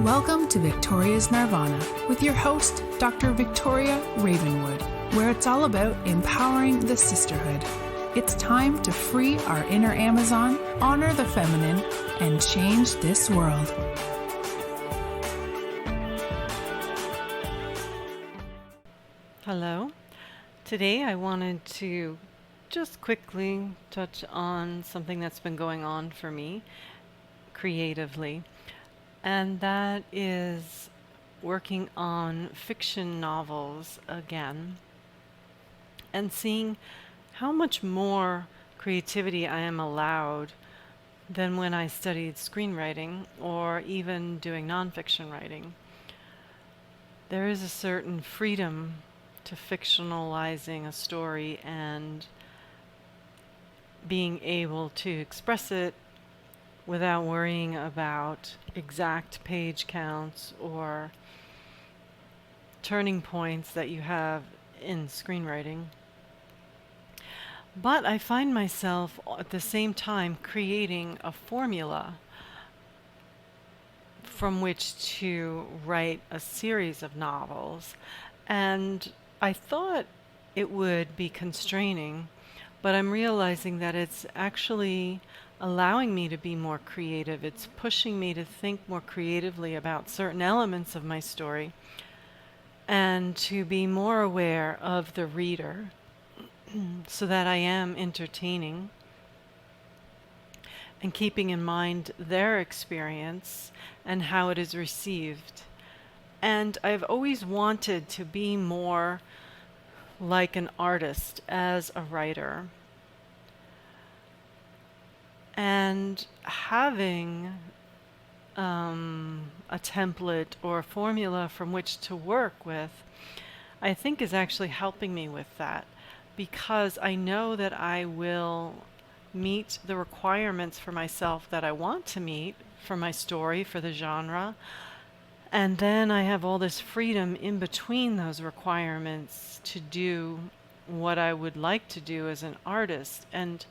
Welcome to Victoria's Nirvana with your host, Dr. Victoria Ravenwood, where it's all about empowering the sisterhood. It's time to free our inner Amazon, honor the feminine, and change this world. Hello. Today I wanted to just quickly touch on something that's been going on for me creatively, and that is working on fiction novels again and seeing how much more creativity I am allowed than when I studied screenwriting or even doing nonfiction writing. There is a certain freedom to fictionalizing a story and being able to express it without worrying about exact page counts or turning points that you have in screenwriting. But I find myself at the same time creating a formula from which to write a series of novels. And I thought it would be constraining, but I'm realizing that it's actually allowing me to be more creative. It's pushing me to think more creatively about certain elements of my story and to be more aware of the reader so that I am entertaining and keeping in mind their experience and how it is received. And I've always wanted to be more like an artist as a writer. And having a template or a formula from which to work with, I think is actually helping me with that, because I know that I will meet the requirements for myself that I want to meet for my story, for the genre. And then I have all this freedom in between those requirements to do what I would like to do as an artist and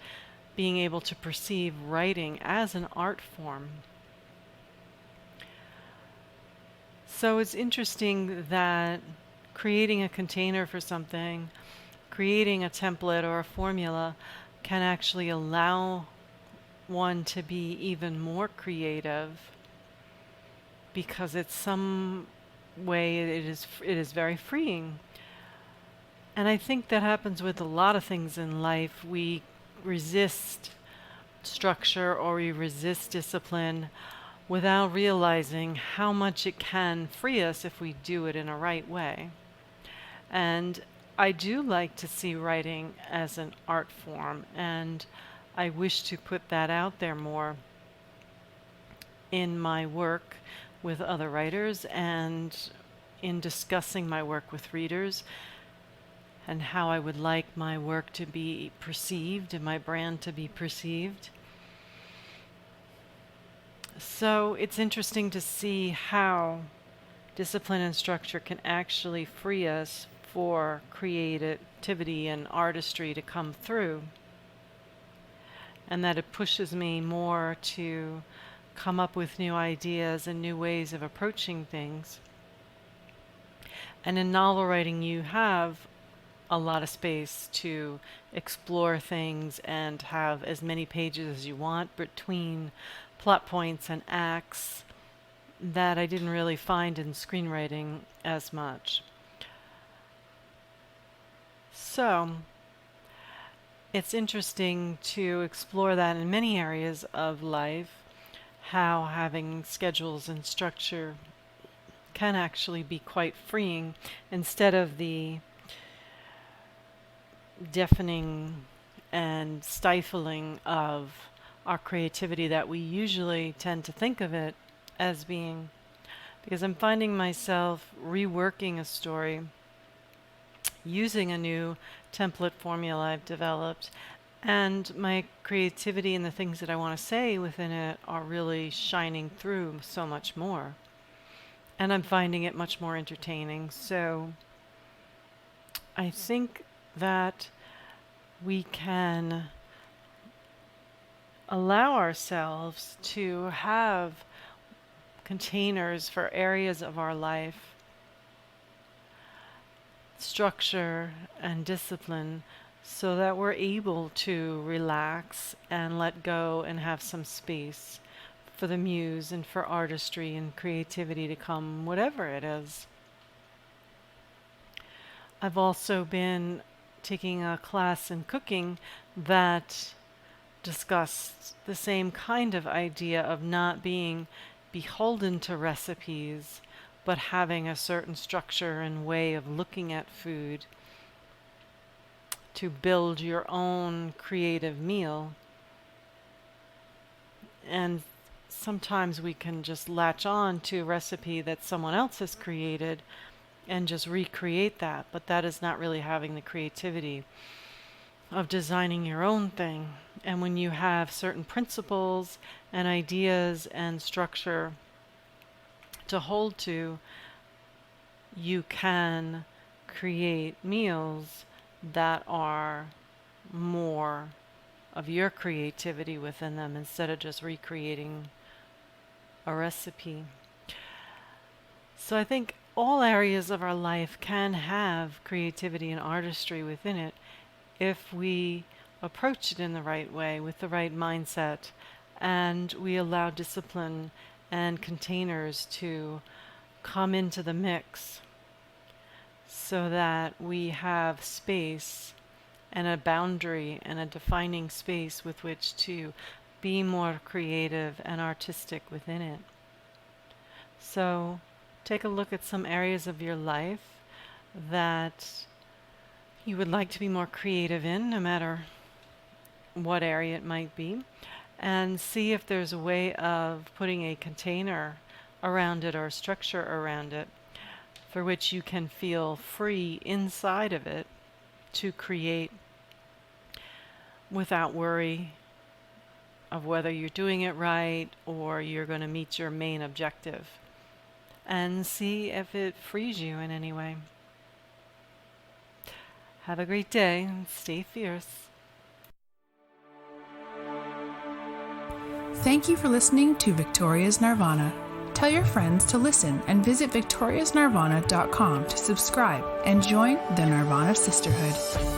being able to perceive writing as an art form. So it's interesting that creating a container for something, creating a template or a formula can actually allow one to be even more creative, because it's some way it is very freeing. And I think that happens with a lot of things in life. We resist structure or we resist discipline without realizing how much it can free us if we do it in a right way. And I do like to see writing as an art form, and I wish to put that out there more in my work with other writers and in discussing my work with readers and how I would like my work to be perceived and my brand to be perceived. So it's interesting to see how discipline and structure can actually free us for creativity and artistry to come through, and that it pushes me more to come up with new ideas and new ways of approaching things. And in novel writing, you have a lot of space to explore things and have as many pages as you want between plot points and acts that I didn't really find in screenwriting as much. So it's interesting to explore that in many areas of life, how having schedules and structure can actually be quite freeing instead of the deafening and stifling of our creativity that we usually tend to think of it as being. Because I'm finding myself reworking a story using a new template formula I've developed, and my creativity and the things that I want to say within it are really shining through so much more. And I'm finding it much more entertaining. So I think that we can allow ourselves to have containers for areas of our life, structure and discipline, so that we're able to relax and let go and have some space for the muse and for artistry and creativity to come, whatever it is. I've also been taking a class in cooking that discussed the same kind of idea of not being beholden to recipes, but having a certain structure and way of looking at food to build your own creative meal. And sometimes we can just latch on to a recipe that someone else has created and just recreate that, but that is not really having the creativity of designing your own thing. And when you have certain principles and ideas and structure to hold to, you can create meals that are more of your creativity within them instead of just recreating a recipe. So I think all areas of our life can have creativity and artistry within it if we approach it in the right way, with the right mindset, and we allow discipline and containers to come into the mix so that we have space and a boundary and a defining space with which to be more creative and artistic within it. So take a look at some areas of your life that you would like to be more creative in, no matter what area it might be, and see if there's a way of putting a container around it or a structure around it for which you can feel free inside of it to create without worry of whether you're doing it right or you're going to meet your main objective, and see if it frees you in any way. Have a great day and stay fierce. Thank you for listening to Victoria's Nirvana. Tell your friends to listen and visit victoriasnirvana.com to subscribe and join the Nirvana Sisterhood.